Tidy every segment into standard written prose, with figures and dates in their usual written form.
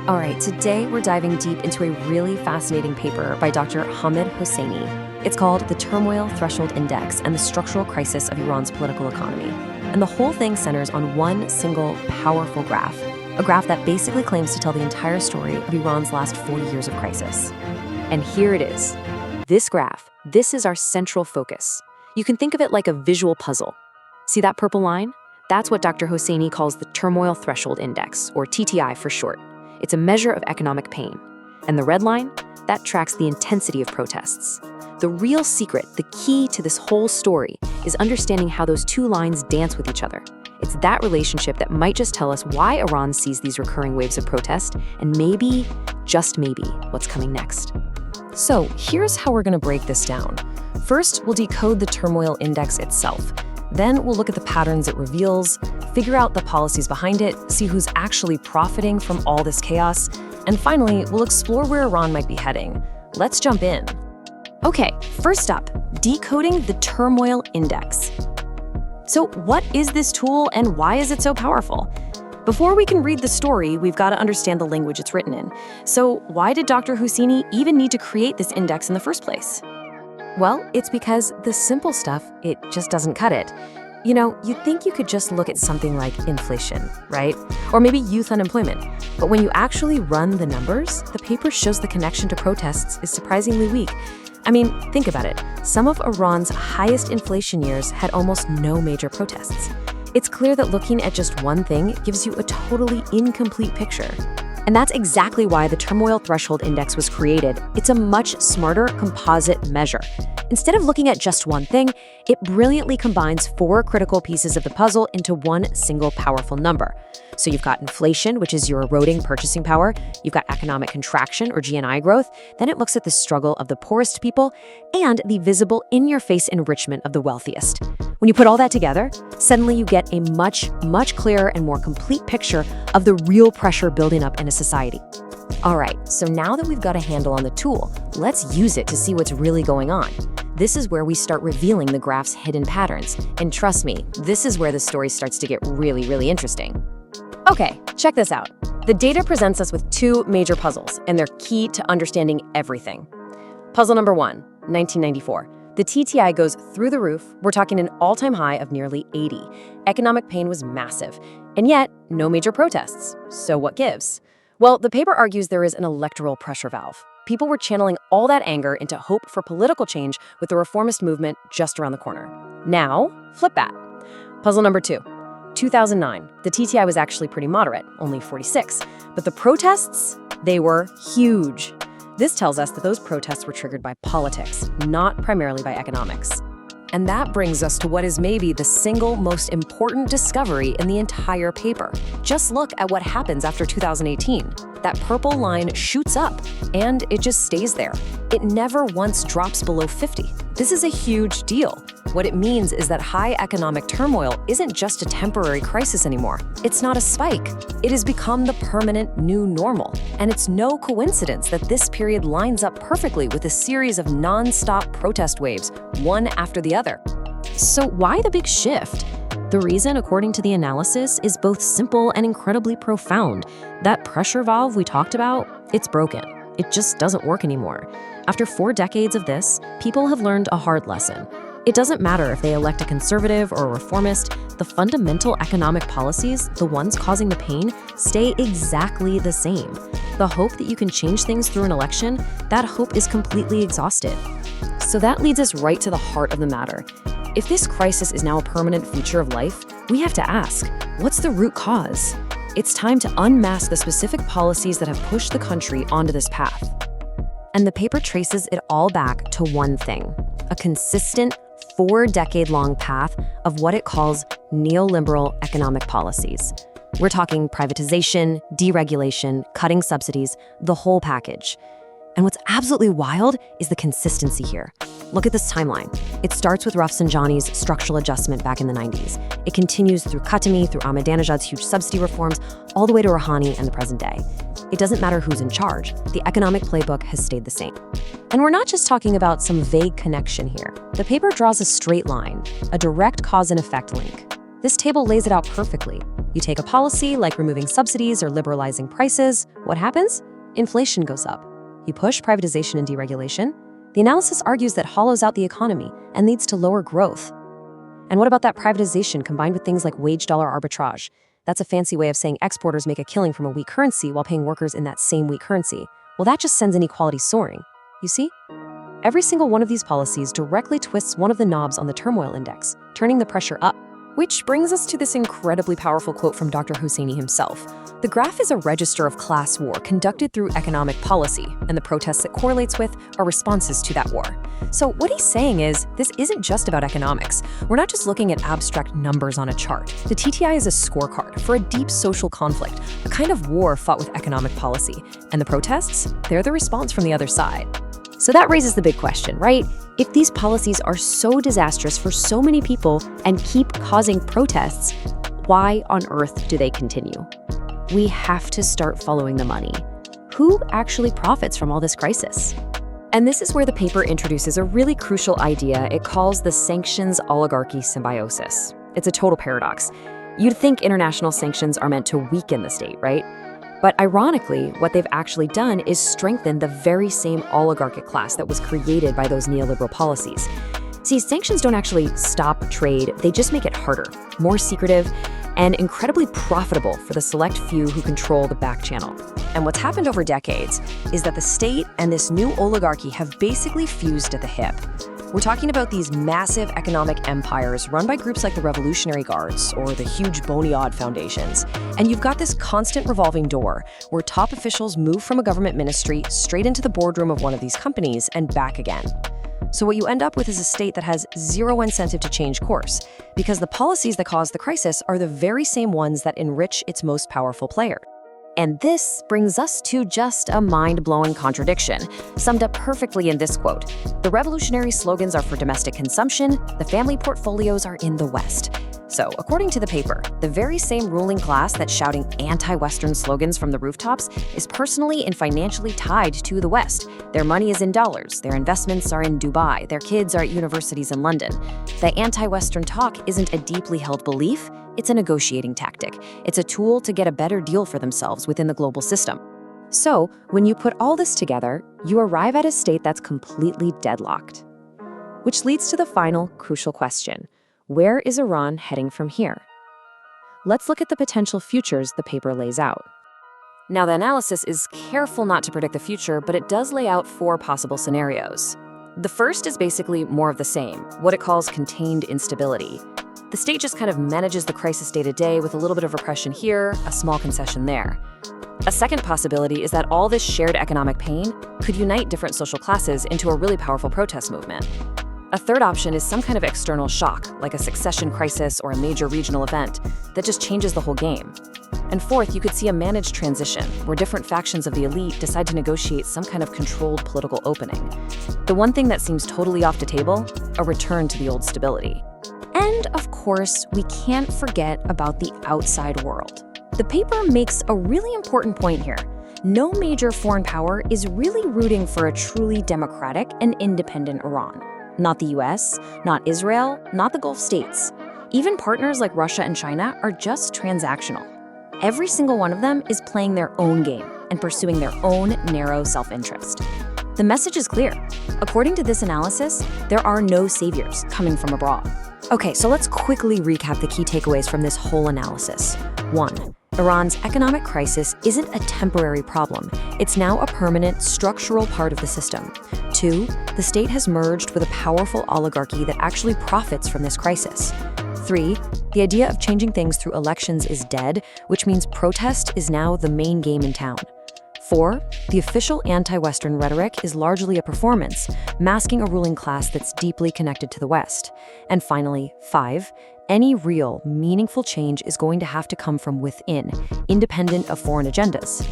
All right, today we're diving deep into a really fascinating paper by Dr. A Hamed Hosseini. It's called The Turmoil Threshold Index and the Structural Crisis of Iran's Political Economy. And the whole thing centers on one single powerful graph, a graph that basically claims to tell the entire story of Iran's last 40 years of crisis. And here it is. This graph, this is our central focus. You can think of it like a visual puzzle. See that purple line? That's what Dr. Hosseini calls the Turmoil Threshold Index, or TTI for short. It's a measure of economic pain. And the red line? That tracks the intensity of protests. The real secret, the key to this whole story, is understanding how those two lines dance with each other. It's that relationship that might just tell us why Iran sees these recurring waves of protest, and maybe, just maybe, what's coming next. So here's how we're going to break this down. First, we'll decode the turmoil index itself. Then we'll look at the patterns it reveals, figure out the policies behind it, see who's actually profiting from all this chaos, and finally, we'll explore where Iran might be heading. Let's jump in. Okay, first up, decoding the turmoil index. So what is this tool and why is it so powerful? Before we can read the story, we've got to understand the language it's written in. So why did Dr. Hosseini even need to create this index in the first place? Well, it's because the simple stuff, it just doesn't cut it. You know, you'd think you could just look at something like inflation, right? Or maybe youth unemployment. But when you actually run the numbers, the paper shows the connection to protests is surprisingly weak. I mean, think about it. Some of Iran's highest inflation years had almost no major protests. It's clear that looking at just one thing gives you a totally incomplete picture. And that's exactly why the Turmoil Threshold Index was created. It's a much smarter composite measure. Instead of looking at just one thing, it brilliantly combines four critical pieces of the puzzle into one single powerful number. So you've got inflation, which is your eroding purchasing power. You've got economic contraction, or GNI growth. Then it looks at the struggle of the poorest people and the visible in-your-face enrichment of the wealthiest. When you put all that together, suddenly you get a much, much clearer and more complete picture of the real pressure building up in a society. All right, so now that we've got a handle on the tool, let's use it to see what's really going on. This is where we start revealing the graph's hidden patterns. And trust me, this is where the story starts to get really, really interesting. Okay, check this out. The data presents us with two major puzzles, and they're key to understanding everything. Puzzle number 1, 1994. The TTI goes through the roof. We're talking an all-time high of nearly 80. Economic pain was massive, and yet no major protests. So what gives? Well, the paper argues there is an electoral pressure valve. People were channeling all that anger into hope for political change with the reformist movement just around the corner. Now, flip that. Puzzle number 2, 2009. The TTI was actually pretty moderate, only 46, but the protests, they were huge. This tells us that those protests were triggered by politics, not primarily by economics. And that brings us to what is maybe the single most important discovery in the entire paper. Just look at what happens after 2018. That purple line shoots up, and it just stays there. It never once drops below 50. This is a huge deal. What it means is that high economic turmoil isn't just a temporary crisis anymore. It's not a spike. It has become the permanent new normal. And it's no coincidence that this period lines up perfectly with a series of non-stop protest waves, one after the other. So why the big shift? The reason, according to the analysis, is both simple and incredibly profound. That pressure valve we talked about, it's broken. It just doesn't work anymore. After 4 decades of this, people have learned a hard lesson. It doesn't matter if they elect a conservative or a reformist, the fundamental economic policies, the ones causing the pain, stay exactly the same. The hope that you can change things through an election, that hope is completely exhausted. So that leads us right to the heart of the matter. If this crisis is now a permanent feature of life, we have to ask, what's the root cause? It's time to unmask the specific policies that have pushed the country onto this path. And the paper traces it all back to one thing, a consistent 4-decade-long path of what it calls neoliberal economic policies. We're talking privatization, deregulation, cutting subsidies, the whole package. And what's absolutely wild is the consistency here. Look at this timeline. It starts with Rafsanjani's structural adjustment back in the 90s. It continues through Khatami, through Ahmadinejad's huge subsidy reforms, all the way to Rouhani and the present day. It doesn't matter who's in charge. The economic playbook has stayed the same. And we're not just talking about some vague connection here. The paper draws a straight line, a direct cause and effect link. This table lays it out perfectly. You take a policy like removing subsidies or liberalizing prices, what happens? Inflation goes up. You push privatization and deregulation. The analysis argues that hollows out the economy and leads to lower growth. And what about that privatization combined with things like wage dollar arbitrage? That's a fancy way of saying exporters make a killing from a weak currency while paying workers in that same weak currency. Well, that just sends inequality soaring. You see? Every single one of these policies directly twists one of the knobs on the Turmoil Index, turning the pressure up. Which brings us to this incredibly powerful quote from Dr. Hosseini himself. The graph is a register of class war conducted through economic policy, and the protests it correlates with are responses to that war. So what he's saying is, this isn't just about economics. We're not just looking at abstract numbers on a chart. The TTI is a scorecard for a deep social conflict, a kind of war fought with economic policy. And the protests? They're the response from the other side. So that raises the big question, right? If these policies are so disastrous for so many people and keep causing protests, why on earth do they continue? We have to start following the money. Who actually profits from all this crisis? And this is where the paper introduces a really crucial idea it calls the sanctions oligarchy symbiosis. It's a total paradox. You'd think international sanctions are meant to weaken the state, right? But ironically, what they've actually done is strengthen the very same oligarchic class that was created by those neoliberal policies. See, sanctions don't actually stop trade, they just make it harder, more secretive, and incredibly profitable for the select few who control the back channel. And what's happened over decades is that the state and this new oligarchy have basically fused at the hip. We're talking about these massive economic empires run by groups like the Revolutionary Guards or the huge Boneyard foundations. And you've got this constant revolving door where top officials move from a government ministry straight into the boardroom of one of these companies and back again. So what you end up with is a state that has zero incentive to change course, because the policies that cause the crisis are the very same ones that enrich its most powerful player. And this brings us to just a mind-blowing contradiction, summed up perfectly in this quote. The revolutionary slogans are for domestic consumption, the family portfolios are in the West. So, according to the paper, the very same ruling class that's shouting anti-Western slogans from the rooftops is personally and financially tied to the West. Their money is in dollars, their investments are in Dubai, their kids are at universities in London. The anti-Western talk isn't a deeply held belief, it's a negotiating tactic. It's a tool to get a better deal for themselves within the global system. So, when you put all this together, you arrive at a state that's completely deadlocked. Which leads to the final, crucial question. Where is Iran heading from here? Let's look at the potential futures the paper lays out. Now, the analysis is careful not to predict the future, but it does lay out 4 possible scenarios. The first is basically more of the same, what it calls contained instability. The state just kind of manages the crisis day to day with a little bit of repression here, a small concession there. A second possibility is that all this shared economic pain could unite different social classes into a really powerful protest movement. A third option is some kind of external shock, like a succession crisis or a major regional event, that just changes the whole game. And fourth, you could see a managed transition, where different factions of the elite decide to negotiate some kind of controlled political opening. The one thing that seems totally off the table, a return to the old stability. And of course, we can't forget about the outside world. The paper makes a really important point here. No major foreign power is really rooting for a truly democratic and independent Iran. Not the US, not Israel, not the Gulf states. Even partners like Russia and China are just transactional. Every single one of them is playing their own game and pursuing their own narrow self-interest. The message is clear. According to this analysis, there are no saviors coming from abroad. Okay, so let's quickly recap the key takeaways from this whole analysis. 1. Iran's economic crisis isn't a temporary problem. It's now a permanent, structural part of the system. 2. The state has merged with a powerful oligarchy that actually profits from this crisis. 3. The idea of changing things through elections is dead, which means protest is now the main game in town. 4. The official anti-Western rhetoric is largely a performance, masking a ruling class that's deeply connected to the West. And finally, 5. Any real, meaningful change is going to have to come from within, independent of foreign agendas.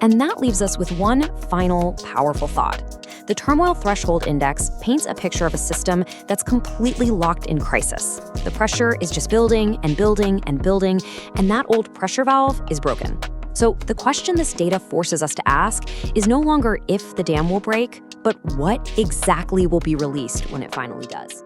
And that leaves us with one final, powerful thought. The Turmoil Threshold Index paints a picture of a system that's completely locked in crisis. The pressure is just building and building and building, and that old pressure valve is broken. So the question this data forces us to ask is no longer if the dam will break, but what exactly will be released when it finally does.